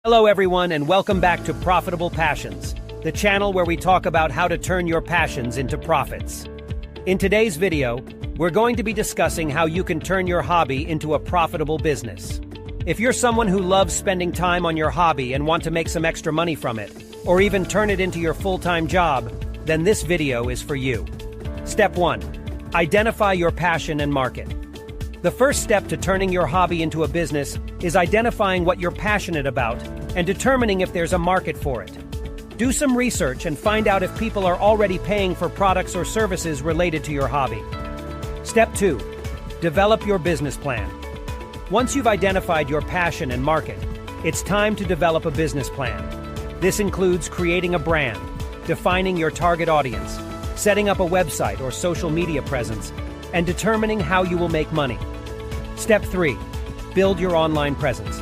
Hello everyone and welcome back to Profitable Passions, the channel where we talk about how to turn your passions into profits. In today's video, we're going to be discussing how you can turn your hobby into a profitable business. If you're someone who loves spending time on your hobby and want to make some extra money from it, or even turn it into your full-time job, then this video is for you. Step 1. Identify your passion and market. The first step to turning your hobby into a business is identifying what you're passionate about and determining if there's a market for it. Do some research and find out if people are already paying for products or services related to your hobby. Step 2. Develop your business plan. Once you've identified your passion and market, it's time to develop a business plan. This includes creating a brand, defining your target audience, setting up a website or social media presence, and determining how you will make money. Step 3. Build your online presence.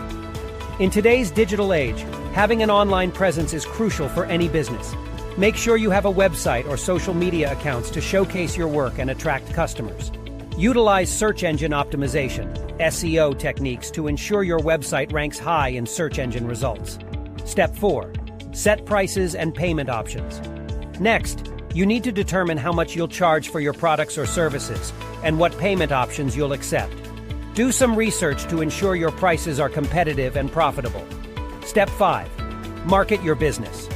In today's digital age, having an online presence is crucial for any business. Make sure you have a website or social media accounts to showcase your work and attract customers. Utilize search engine optimization, SEO techniques to ensure your website ranks high in search engine results. Step 4. Set prices and payment options. Next, you need to determine how much you'll charge for your products or services and what payment options you'll accept. Do some research to ensure your prices are competitive and profitable. Step 5. Market your business.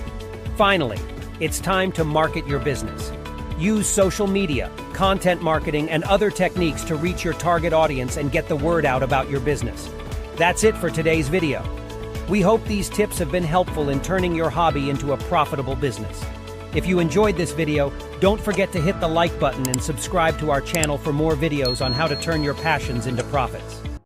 Finally, it's time to market your business. Use social media, content marketing, and other techniques to reach your target audience and get the word out about your business. That's it for today's video. We hope these tips have been helpful in turning your hobby into a profitable business. If you enjoyed this video, don't forget to hit the like button and subscribe to our channel for more videos on how to turn your passions into profits.